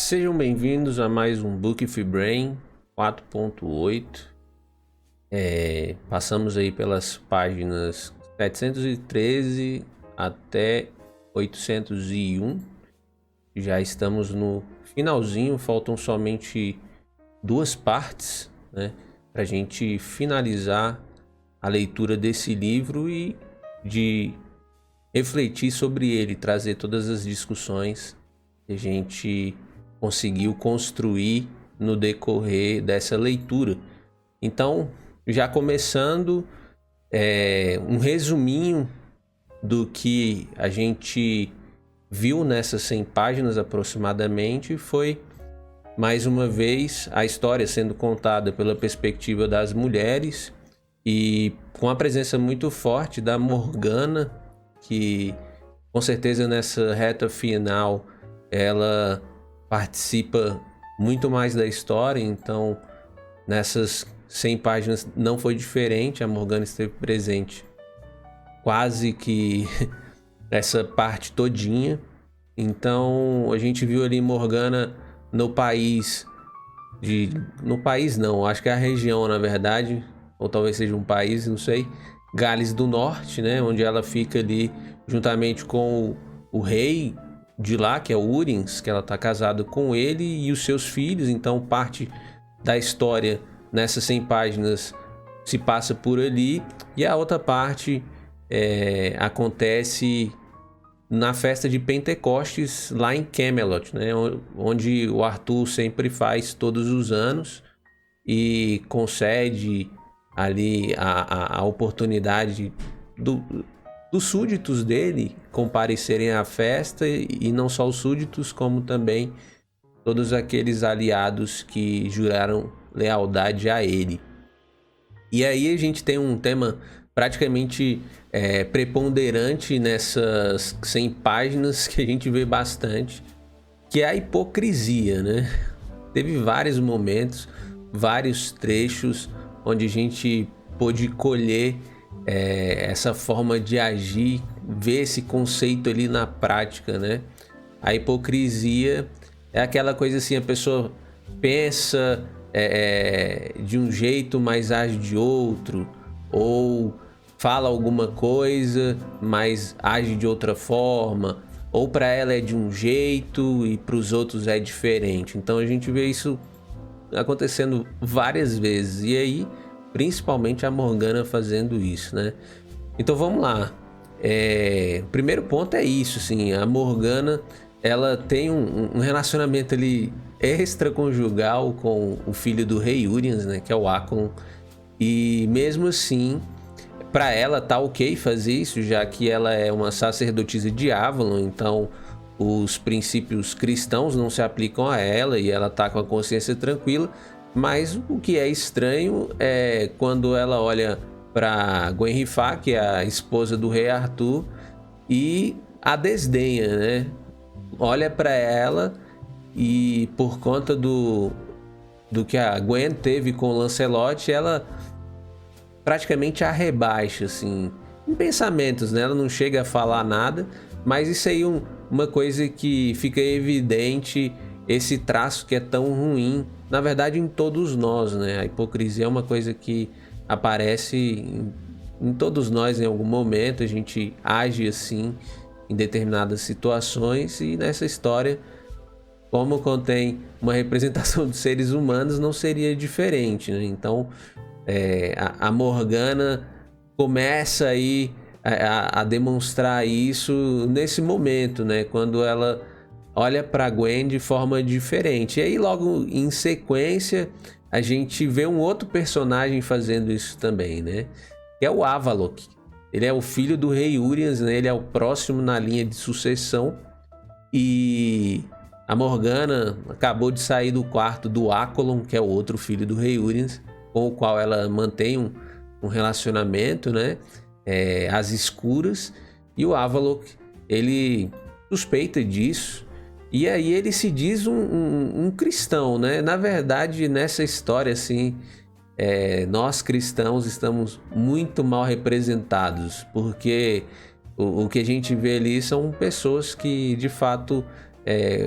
Sejam bem-vindos a mais um Book Free Brain 4.8. Passamos aí pelas páginas 713 até 801. Já estamos no finalzinho, faltam somente duas partes, né, para a gente finalizar a leitura desse livro e de refletir sobre ele, trazer todas as discussões que a gente conseguiu construir no decorrer dessa leitura. Então, já começando, um resuminho do que a gente viu nessas 100 páginas aproximadamente foi, mais uma vez, a história sendo contada pela perspectiva das mulheres e com a presença muito forte da Morgana, que com certeza nessa reta final ela participa muito mais da história. Então nessas 100 páginas não foi diferente, a Morgana esteve presente quase que essa parte todinha. Então a gente viu ali Morgana no país não, acho que é a região, na verdade, ou talvez seja um país, não sei, Gales do Norte, né, onde ela fica ali juntamente com o rei de lá, que é o Urins, que ela está casada com ele e os seus filhos. Então parte da história nessas 100 páginas se passa por ali, e a outra parte acontece na festa de Pentecostes lá em Camelot, né, onde o Arthur sempre faz todos os anos e concede ali a oportunidade dos súditos dele comparecerem à festa, e não só os súditos, como também todos aqueles aliados que juraram lealdade a ele. E aí a gente tem um tema praticamente preponderante nessas 100 páginas que a gente vê bastante, que é a hipocrisia, né? Teve vários momentos, vários trechos onde a gente pôde colher essa forma de agir, ver esse conceito ali na prática, né? A hipocrisia é aquela coisa assim, a pessoa pensa de um jeito, mas age de outro, ou fala alguma coisa, mas age de outra forma, ou para ela é de um jeito e para os outros é diferente. Então a gente vê isso acontecendo várias vezes, e aí principalmente a Morgana fazendo isso, né? Então vamos lá. O primeiro ponto é isso, assim, a Morgana, ela tem um relacionamento ali extraconjugal com o filho do rei Urins, né, que é o Acon, e mesmo assim para ela tá ok fazer isso, já que ela é uma sacerdotisa de Avalon. Então os princípios cristãos não se aplicam a ela e ela tá com a consciência tranquila. Mas o que é estranho é quando ela olha para Gwenhwyfar, que é a esposa do rei Arthur, e a desdenha, né? Olha para ela e, por conta do que a Gwen teve com o Lancelot, ela praticamente a rebaixa, assim, em pensamentos, né? Ela não chega a falar nada, mas isso aí é uma coisa que fica evidente, esse traço que é tão ruim, na verdade, em todos nós, né? A hipocrisia é uma coisa que aparece em todos nós em algum momento. A gente age assim em determinadas situações, e nessa história, como contém uma representação de seres humanos, não seria diferente, né? Então a Morgana começa aí a demonstrar isso nesse momento, né? Quando ela olha para Gwen de forma diferente. E aí logo em sequência a gente vê um outro personagem fazendo isso também, né? Que é o Avallac'h. Ele é o filho do rei Urins, né? Ele é o próximo na linha de sucessão, e a Morgana acabou de sair do quarto do Accolon, que é o outro filho do rei Urins, com o qual ela mantém um relacionamento, né? Às escuras. E o Avallac'h, ele suspeita disso, e aí ele se diz um cristão, né? Na verdade, nessa história, assim, nós cristãos estamos muito mal representados, porque o que a gente vê ali são pessoas que, de fato,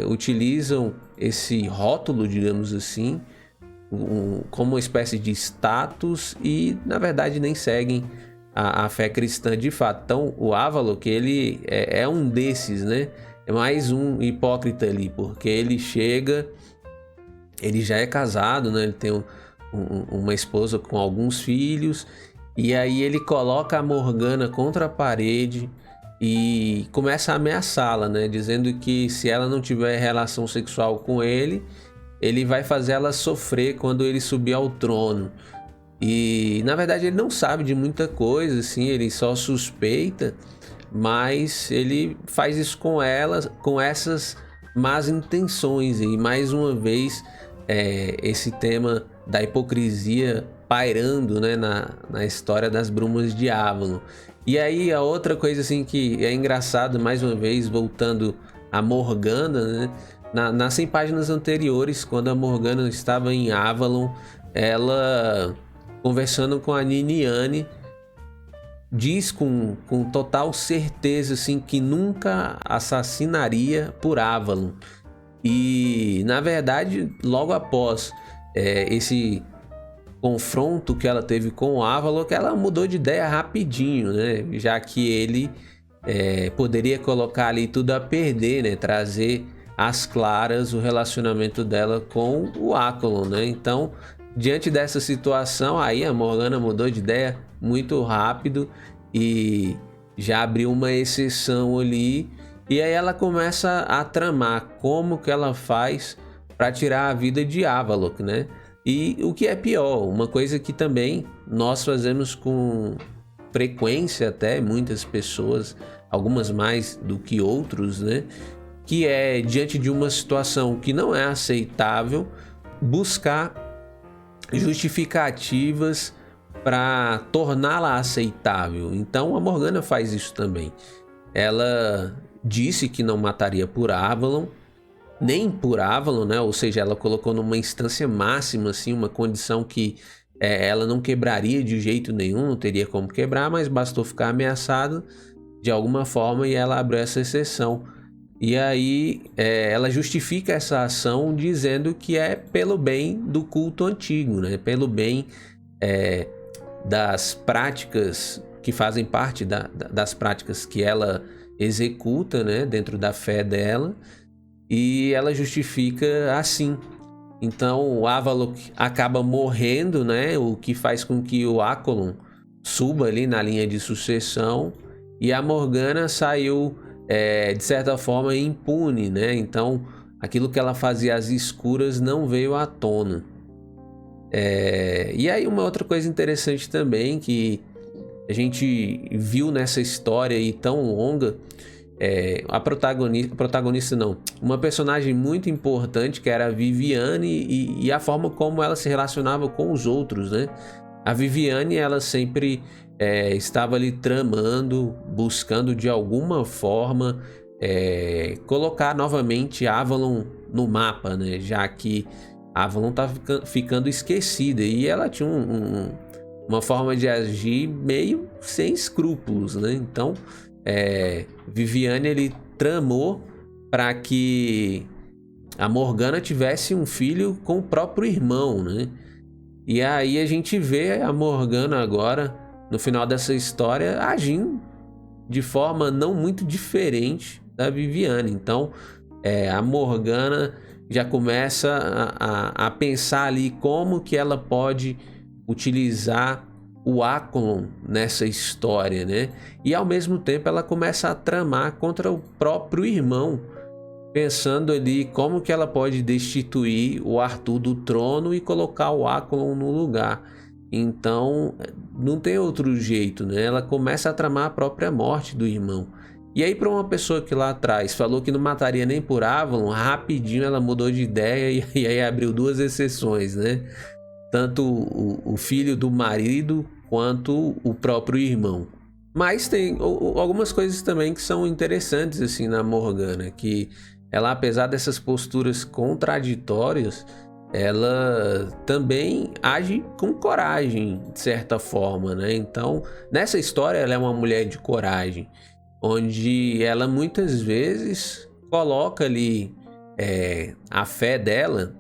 utilizam esse rótulo, digamos assim, como uma espécie de status e, na verdade, nem seguem a fé cristã de fato. Então, o Avalok, ele é um desses, né? É mais um hipócrita ali, porque ele já é casado, né? Ele tem uma esposa com alguns filhos, e aí ele coloca a Morgana contra a parede e começa a ameaçá-la, né? Dizendo que se ela não tiver relação sexual com ele, ele vai fazer ela sofrer quando ele subir ao trono. E na verdade ele não sabe de muita coisa, assim, ele só suspeita, mas ele faz isso com ela, com essas más intenções. E mais uma vez esse tema da hipocrisia pairando, né, na história das Brumas de Avalon. E aí a outra coisa assim que é engraçado, mais uma vez voltando a Morgana, né, nas 100 páginas anteriores, quando a Morgana estava em Avalon, ela, conversando com a Niniane, diz com total certeza assim, que nunca assassinaria por Avalon. E na verdade, logo após esse confronto que ela teve com o Avalok, ela mudou de ideia rapidinho, né? Já que ele poderia colocar ali tudo a perder, né? Trazer às claras o relacionamento dela com o Acolon, né? Então, diante dessa situação, aí a Morgana mudou de ideia muito rápido e já abriu uma exceção ali. E aí ela começa a tramar como que ela faz para tirar a vida de Avalok, né? E o que é pior, uma coisa que também nós fazemos com frequência, até muitas pessoas, algumas mais do que outros, né? Que é, diante de uma situação que não é aceitável, buscar justificativas para torná-la aceitável. Então a Morgana faz isso também. Ela disse que não mataria por Avalon, nem por Avalon, né? Ou seja, ela colocou numa instância máxima, assim, uma condição que ela não quebraria de jeito nenhum, não teria como quebrar, mas bastou ficar ameaçado de alguma forma e ela abriu essa exceção. E aí ela justifica essa ação dizendo que é pelo bem do culto antigo, né? Pelo bem das práticas que fazem parte das práticas que ela executa, né? Dentro da fé dela. E ela justifica assim. Então o Avalok acaba morrendo, né? O que faz com que o Acolon suba ali na linha de sucessão. E a Morgana saiu, de certa forma, impune, né? Então aquilo que ela fazia às escuras não veio à tona. E aí uma outra coisa interessante também que a gente viu nessa história aí tão longa, a protagonista não, uma personagem muito importante que era a Viviane e a forma como ela se relacionava com os outros, né? A Viviane, ela sempre estava ali tramando, buscando de alguma forma colocar novamente Avalon no mapa, né? Já que Avalon tá ficando esquecida e ela tinha uma forma de agir meio sem escrúpulos, né? Então Viviane, ele tramou para que a Morgana tivesse um filho com o próprio irmão, né? E aí a gente vê a Morgana agora, no final dessa história, agindo de forma não muito diferente da Viviane. Então a Morgana já começa a pensar ali como que ela pode utilizar o Acolon nessa história, né? E ao mesmo tempo ela começa a tramar contra o próprio irmão, pensando ali como que ela pode destituir o Arthur do trono e colocar o Acolon no lugar. Então não tem outro jeito, né? Ela começa a tramar a própria morte do irmão. E aí, para uma pessoa que lá atrás falou que não mataria nem por Avalon, rapidinho ela mudou de ideia e aí abriu duas exceções, né? Tanto o filho do marido quanto o próprio irmão. Mas tem algumas coisas também que são interessantes assim na Morgana, que ela, apesar dessas posturas contraditórias, ela também age com coragem, de certa forma, né? Então, nessa história ela é uma mulher de coragem, onde ela muitas vezes coloca ali a fé dela,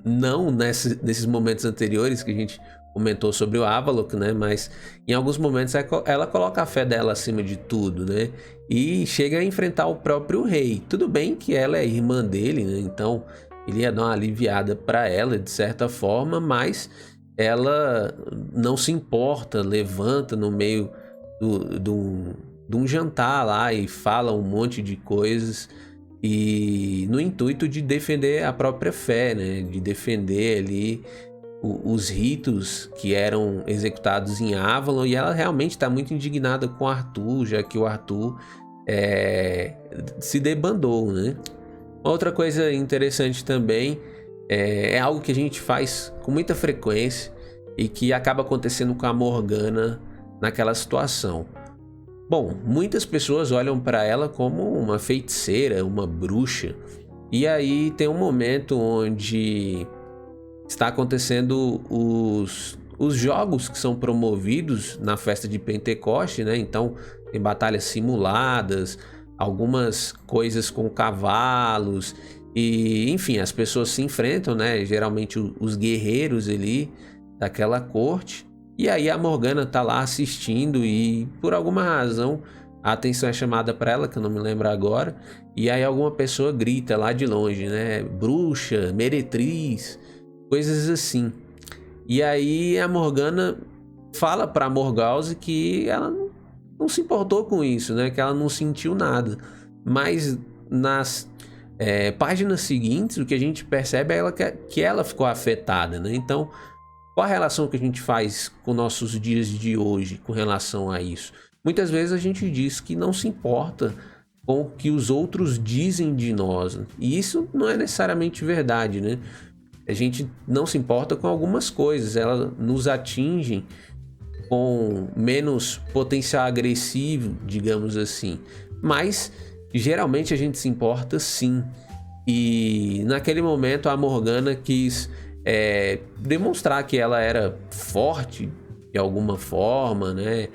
não nesses momentos anteriores que a gente comentou sobre o Avallac'h, né? Mas em alguns momentos ela coloca a fé dela acima de tudo, né? E chega a enfrentar o próprio rei. Tudo bem que ela é irmã dele, né? Então ele ia dar uma aliviada para ela de certa forma, mas ela não se importa, levanta no meio de um jantar lá e fala um monte de coisas, e no intuito de defender a própria fé, né? De defender ali os ritos que eram executados em Avalon, e ela realmente está muito indignada com o Arthur, já que o Arthur se debandou, né? Outra coisa interessante também é algo que a gente faz com muita frequência e que acaba acontecendo com a Morgana naquela situação. Bom, muitas pessoas olham para ela como uma feiticeira, uma bruxa, e aí tem um momento onde está acontecendo os jogos que são promovidos na festa de Pentecoste, né? Então tem batalhas simuladas, algumas coisas com cavalos, e enfim, as pessoas se enfrentam, né? Geralmente os guerreiros ali daquela corte. E aí a Morgana tá lá assistindo e por alguma razão a atenção é chamada para ela, que eu não me lembro agora, e aí alguma pessoa grita lá de longe, né? Bruxa, meretriz, coisas assim. E aí a Morgana fala para Morgause que ela não se importou com isso, né? Que ela não sentiu nada. Mas nas páginas seguintes, o que a gente percebe é que ela ficou afetada, né? Então, qual a relação que a gente faz com nossos dias de hoje com relação a isso? Muitas vezes a gente diz que não se importa com o que os outros dizem de nós. E isso não é necessariamente verdade, né? A gente não se importa com algumas coisas, elas nos atingem com menos potencial agressivo, digamos assim. Mas geralmente a gente se importa sim. E naquele momento a Morgana quis demonstrar que ela era forte de alguma forma, né?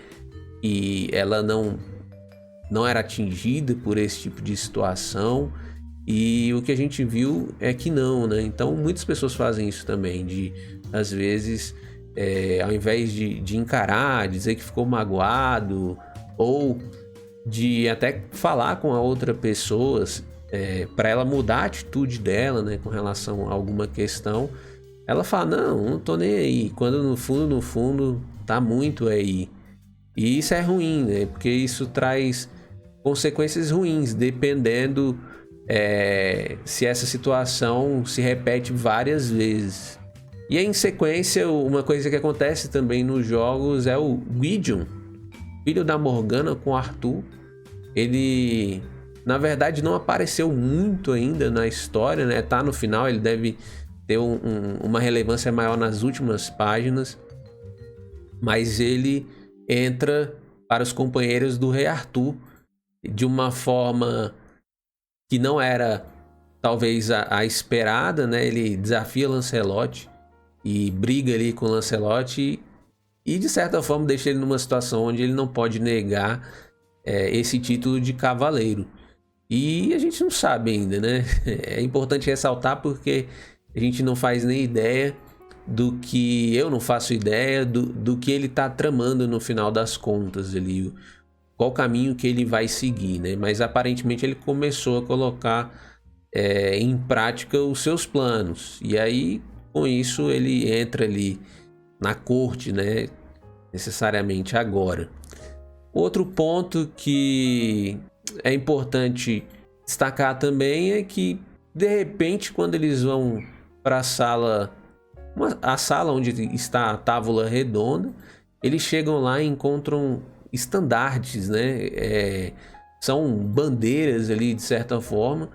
E ela não era atingida por esse tipo de situação. E o que a gente viu é que não, né? Então muitas pessoas fazem isso também, de às vezes ao invés de encarar, dizer que ficou magoado, ou de até falar com a outra pessoa para ela mudar a atitude dela, né, com relação a alguma questão, ela fala, não tô nem aí, quando no fundo tá muito aí. E isso é ruim, né? Porque isso traz consequências ruins, dependendo se essa situação se repete várias vezes. E aí, em sequência, uma coisa que acontece também nos jogos é o Gwydion, filho da Morgana com Arthur. Ele, na verdade, não apareceu muito ainda na história, né? Tá no final, ele deve ter uma relevância maior nas últimas páginas, mas ele entra para os companheiros do rei Arthur de uma forma que não era talvez a esperada, né? Ele desafia Lancelot e briga ali com Lancelot e de certa forma deixa ele numa situação onde ele não pode negar esse título de cavaleiro. E a gente não sabe ainda, né? É importante ressaltar porque a gente não faz nem ideia do que... Eu não faço ideia do que ele tá tramando no final das contas ali. Qual caminho que ele vai seguir, né? Mas aparentemente ele começou a colocar em prática os seus planos. E aí, com isso, ele entra ali na corte, né? Necessariamente agora. Outro ponto que é importante destacar também é que, de repente, quando eles vão para a sala onde está a Távola Redonda, eles chegam lá e encontram estandartes, né? São bandeiras ali, de certa forma,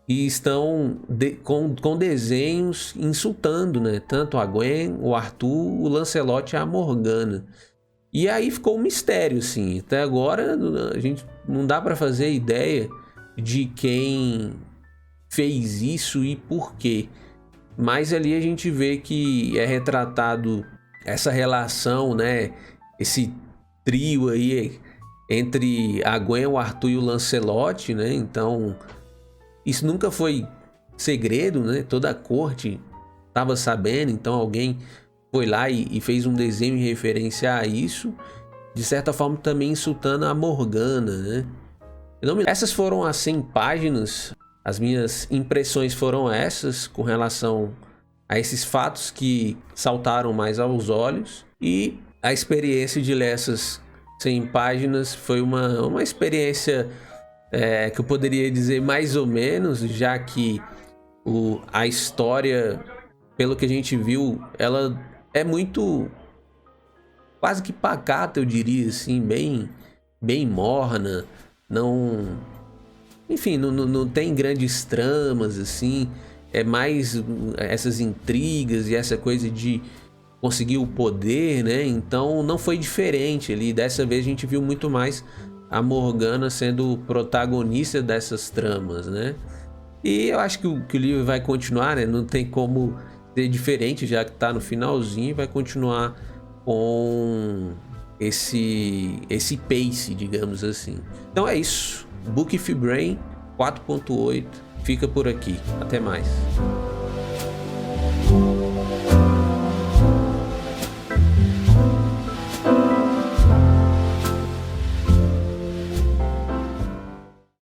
e estão com desenhos insultando, né? Tanto a Gwen, o Arthur, o Lancelot e a Morgana. E aí ficou um mistério, assim. Até agora a gente não dá para fazer ideia de quem fez isso e por quê. Mas ali a gente vê que é retratado essa relação, né? Esse trio aí entre a Gwen, o Arthur e o Lancelot, né? Então isso nunca foi segredo, né? Toda a corte estava sabendo, então alguém foi lá e fez um desenho em referência a isso, de certa forma também insultando a Morgana, né? Essas foram as 100 páginas, as minhas impressões foram essas com relação a esses fatos que saltaram mais aos olhos, e a experiência de ler essas 100 páginas foi uma experiência que eu poderia dizer mais ou menos, já que a história, pelo que a gente viu, ela é muito, quase que pacata, eu diria assim, bem morna, não, enfim, não tem grandes tramas assim, é mais essas intrigas e essa coisa de conseguir o poder, né? Então não foi diferente ali, dessa vez a gente viu muito mais a Morgana sendo protagonista dessas tramas, né? E eu acho que o livro vai continuar, né? Não tem como ser diferente, já que tá no finalzinho, vai continuar com esse pace, digamos assim. Então é isso. Book of Brain 4.8 fica por aqui. Até mais.